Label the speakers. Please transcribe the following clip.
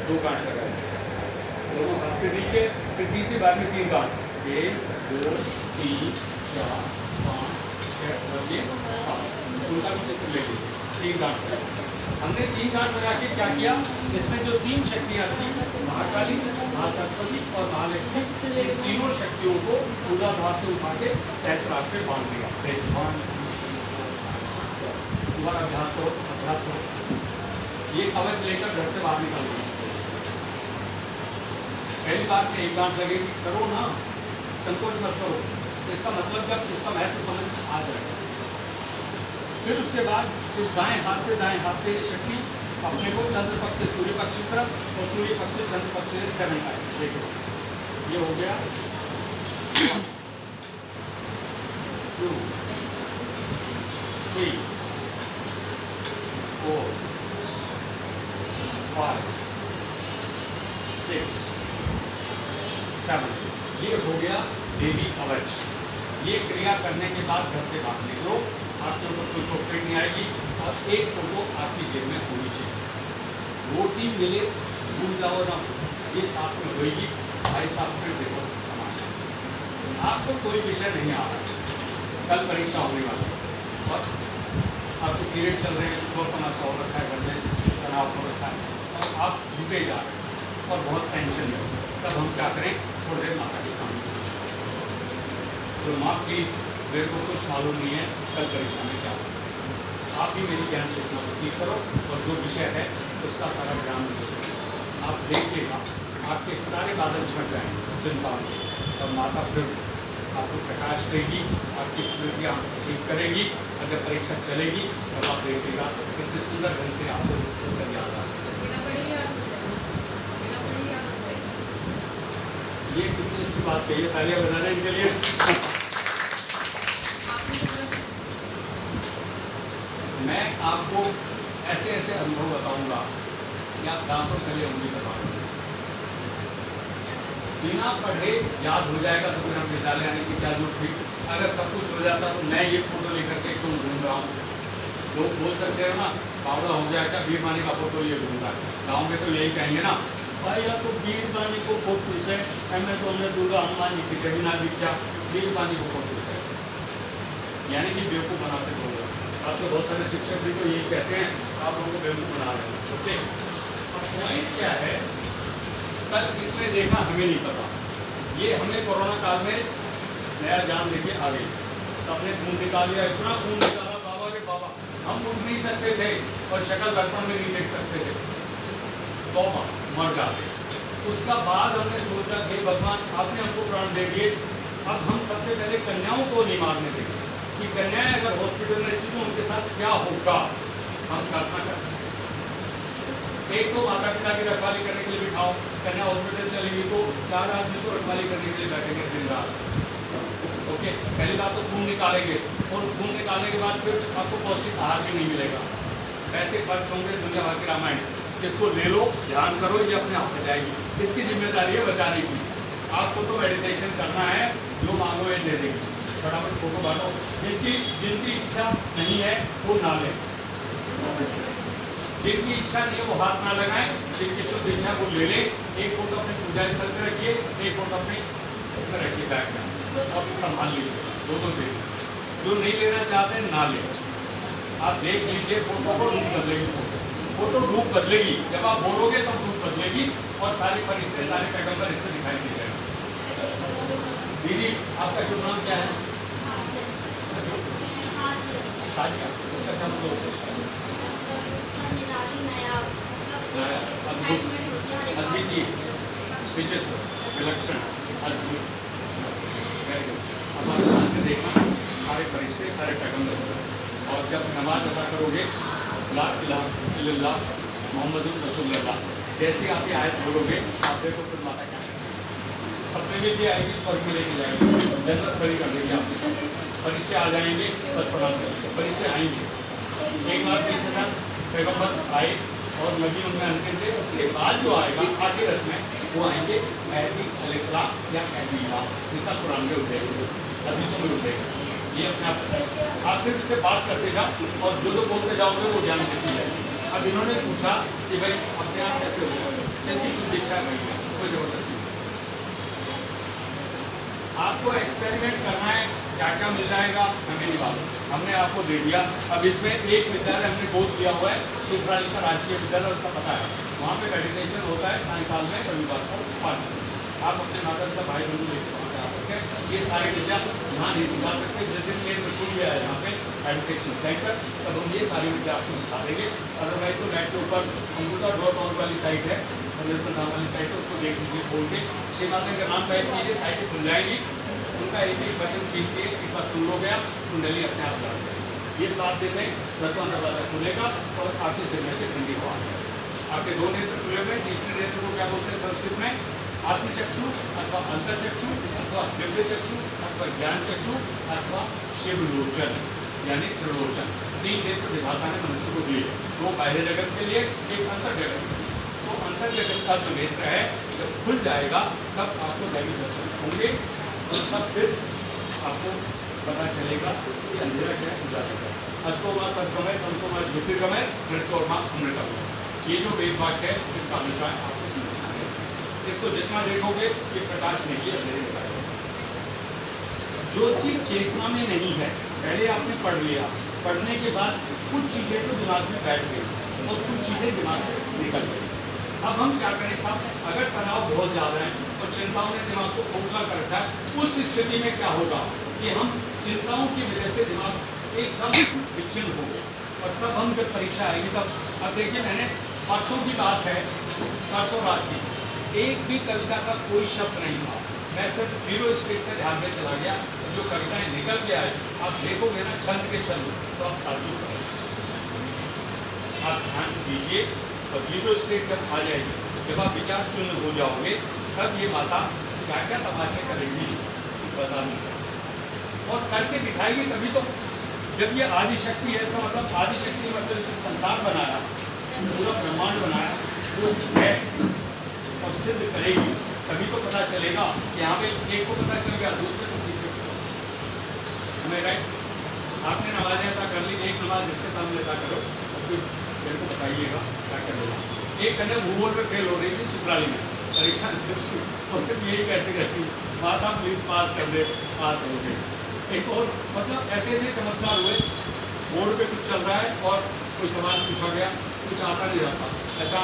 Speaker 1: 2 गांठ लगाएंगे दोनों हाथ के नीचे, फिर तीसरी बार में 3 गांठ, 1 2 3 4 5 6 और ये 7, उनका भी चित्र ले लीजिए। 3 गांठ हमने 3 गांठ लगा के क्या किया, इसमें जो 3 शक्तियाँ थी, महाकाली, महासरस्वती और महालक्ष्मी, इन तीनों शक्तियों को मूलाधार से उठा के सहस्त्रार पे बांध दिया। तुम्हारा अभ्यास करो। ये कवच लेकर घर से बाहर निकल गए। पहली बार में 1 गांठ लगेगी, करो ना, संकोच मत करो। इसका मतलब जब इसका महत्व समझ में आ जाएगा, फिर उसके बाद इस दाएं हाथ से ये शक्ति अपने को चंद्र पक्ष से सूर्य पक्ष की तरफ और सूर्य पक्ष से चंद्र पक्ष से 7 टाइम्स देखो। ये हो गया 1 2 3 4 5 6 7। ये हो गया देवी कवच। ये क्रिया करने के बाद घर से बाहर निकलो, आपके ऊपर कोई चोट नहीं आएगी और एक फोटो आपकी जेब में होनी चाहिए। रोटी मिले भूल जाओ ना, ये साथ में होगी। भाई साहब फिर देखो तमाशा, आपको कोई विषय नहीं आ रहा, कल परीक्षा होने वाली है और आपको पीरियड चल रहे हैं, कुछ और तमाशा हो रखा है, घर में तनाव हो रखा है और आप डूबे जा रहे हैं और बहुत टेंशन है। तब हम क्या करें, थोड़ी देर माता के सामने तो माँ प्लीज़ मेरे को कुछ मालूम नहीं है कल परीक्षा में क्या होगा, आप भी मेरी ज्ञान चेतना को ठीक करो और जो विषय है उसका सारा ज्ञान दो। आप देखिएगा आपके सारे बादल छट जाएंगे चिंता में, और माता फिर आपको प्रकाश देगी, आपकी स्मृतियाँ ठीक करेगी। अगर परीक्षा चलेगी तब आप देखिएगा कितने सुंदर ढंग से आपको उत्तर याद आ जाएगा। ये कितनी अच्छी बात कही है, तालियां बजाना इनके लिए। मैं आपको ऐसे ऐसे अनुभव बताऊंगा कि आप दांतों तले उंगली बताओगे, बिना पढ़े याद हो जाएगा। तो फिर हम विद्यालय आने की क्या जरूरत थी। अगर सब कुछ हो जाता तो मैं ये फोटो लेकर के क्यों ढूंढ रहा हूँ। लोग बोल सकते हो ना, बावड़ा हो जाएगा बीरबानी का फोटो ये ढूंढ रहा है। गाँव में तो यही कहेंगे ना, भाई या तो बीरबानी को फोटो है, एम तो हमने दुर्गा हनुमान जी की कभी ना दिखा, बीरबानी को फोटो है, यानी कि बेवकूफ़ बनाते बोल रहे हैं। आपके बहुत सारे शिक्षक भी तो यही कहते हैं, आप लोगों को बेवकूफ़ बना रहे हैं। ओके, अब पॉइंट क्या है, कल किसने देखा हमें नहीं पता। ये हमने कोरोना काल में नया जान लेके आ गई, सबने खून निकाल लिया, इतना खून निकाला बाबा रे बाबा, हम उठ नहीं सकते थे और शक्ल दर्पण में नहीं देख सकते थे, तो मर जाते। उसका बाद हमने सोचा कि भगवान आपने हमको प्राण दे दिए, अब हम सबसे पहले कन्याओं को नहीं मारने देंगे कि कन्याएं अगर हॉस्पिटल में रहती तो उनके साथ क्या होगा, हम कल्पना कर सकते। एक तो माता पिता की रखवाली करने के लिए बिठाओ, कन्या हॉस्पिटल चलेगी तो 4 आदमी को रखवाली करने के लिए बैठेंगे दिन रात। ओके, पहली बात तो खून निकालेंगे और खून निकालने के बाद फिर आपको पौष्टिक आहार भी नहीं मिलेगा, पैसे खर्च होंगे दुनिया भर की। रामायण इसको ले लो, ध्यान करो, ये अपने आप हो जाएगी। इसकी जिम्मेदारी है बचाने की। आपको तो मेडिटेशन करना है, जो मांगो ये दे देगी। फटाफट फोटो बांटो, जिनकी इच्छा नहीं है वो ना लें, जिनकी इच्छा नहीं है वो हाथ ना लगाएं, जिनकी शुद्ध इच्छा वो ले लें। एक फोटो अपने पूजा स्थल पर रखिए, एक फोटो अपने उसमें रखिए बैग में और संभाल लीजिए, दोनों दे। जो नहीं लेना चाहते ना लें, आप देख लीजिए फोटो को रूप बदलेगी, फोटो रूप बदलेगी। जब आप बोलोगे तब रूप बदलेगी और सारे फरिश्ते सारे पैगंबर इसमें दिखाई दे जाएंगे। दीदी आपका शुभ नाम क्या है? साजिया, उसका क्या मतलब होता है? अद्वितीय, विचित्र, विलक्षण, अद्भुत। Very good. अब आप ध्यान से देखना, सारे फरिश्ते सारे पैगंबर, और जब नमाज अदा करोगे ला इलाहा इल्लल्लाह मुहम्मदुर रसूलुल्लाह, जैसे आप ये आयत बोलोगे आप देखो फिर माता क्या सबसे भी ये आएगी, स्वर्ग में लेके जाएगी, जन्नत खड़ी कर देगी आपके। फरिश्ते आ जाएंगे, बस प्रणाम करेंगे, फरिश्ते आएंगे। 1,20,000 पैगंबर आए और नबी उनमें अंतिम थे। उसके बाद जो आएगा आखिरत में वो आएंगे महदी अलैहिस्सलाम या महदी इमाम, जिसका कुरान में उठेगा, हदीसों में उठेगा। ये अपने आप सिर्फ इससे बात करते जाओ और जो बोलते जाओगे वो ज्ञान देती जाएगी। अब इन्होंने पूछा कि भाई अपने आप कैसे हो, अच्छा है वही है, कोई ज़बरदस्ती नहीं। आपको एक्सपेरिमेंट करना है, क्या क्या मिल जाएगा हमें नहीं मालूम, हमने आपको दे दिया। अब इसमें एक विद्यालय हमने गोद लिया हुआ है, शिवराली का राजकीय विद्यालय, उसका पता है, वहाँ पे मेडिटेशन होता है सायकाल में रविवार को 5 बजे। आप अपने माता पिता भाई बंधु लेकर वहाँ पे आ सकते हैं। ये सारी विद्या यहाँ नहीं सिखा सकते, जैसे मेरे में खुल गया है यहाँ पे एजुकेशन सेंटर, तब हम ये सारी विद्या आपको सिखा देंगे। अदरवाइज तो नेट के ऊपर computer.org वाली साइट है, निर्मल धाम वाली साइट है, उसको देख लीजिए खोल के, श्रीमाता का नाम टाइप कीजिए, साइटें खुल जाएगी। उनका एक एक वचन कीजिए, एक बार शुरू हो गया, कुंडली अपने आप लग जाएगी। ये 7 दिन में 10वां दरवाजा खुलेगा और आपके सिर में से ठंडी हवा आपके 2 नेत्र खुले हुए। तीसरे नेत्र को क्या बोलते हैं संस्कृत में? आत्मचक्षु अथवा अंतरचक्षु अथवा दिव्य चक्षु अथवा ज्ञान चक्षु अथवा शिवलोचन यानी त्रिलोचन। 3 नेत्र विधाता ने मनुष्य को दिए, 2 बाह्य जगत के लिए, एक अंतर जगत के लिए। तो अंतर जगत का जो नेत्र है जब खुल जाएगा तब आपको दैविक दर्शन होंगे और तब फिर आपको पता चलेगा कि अंधेरा क्या है, उजाला क्या है। अस्तोमा सद्गमय तमसोमा ज्योतिर्गमय मृत्योर्मा अमृतमय, ये जो वेद वाक्य है इसका अभिप्राय आपको समझना है। इसको जितना देखोगे ये प्रकाश नहीं है, अंधेरे में आएगा। जो चीज चेतना में नहीं है, पहले आपने पढ़ लिया, पढ़ने के बाद कुछ चीज़ें तो दिमाग में बैठ गई और कुछ चीज़ें दिमाग से निकल गई। अब हम क्या करें साहब, अगर तनाव बहुत ज़्यादा है और चिंताओं ने दिमाग को खोखला कर रखा है, उस स्थिति में क्या होगा कि हम चिंताओं की वजह से दिमाग एकदम विच्छिन्न हो गए और तब हम जब परीक्षा आएगी तब, अब देखिए मैंने परसों की बात है, परसों रात की, एक भी कविता का कोई शब्द नहीं था, मैं सिर्फ 0 स्टेट पे ध्यान में चला गया, जो कविताएं निकल के आए आप देखोगे ना छंद के छंद, तो आप ताज्जुब करेंगे। आप ध्यान दीजिए और 0 स्टेट जब आ जाएगी, जब आप विचार शून्य हो जाओगे, तब ये माता क्या क्या तमाशे करेंगी बता नहीं सकते और करके दिखाएगी। तभी तो जब ये आदिशक्ति है, इसका मतलब आदिशक्ति मतलब संसार बनाया, पूरा ब्रह्मांड बनाया, वो है और सिद्ध करेगी, तभी तो पता चलेगा। यहाँ पे एक को पता चल गया, दूसरे को तीसरे को हमें राइट। आपने नमाज़ें अदा कर ली, एक नमाज जिसके सामने अदा करो और फिर मेरे को बताइएगा क्या करेगा। एक कन्या भूगोल में फेल हो रही थी सुपराली में परीक्षा, और सिर्फ यही कहती रहती माता प्लीज पास कर दे, पास हो गई। एक और मतलब ऐसे ऐसे चमत्कार हुए, बोर्ड पे कुछ चल रहा है और कोई सवाल पूछा गया, कुछ आता नहीं रहता, अचानक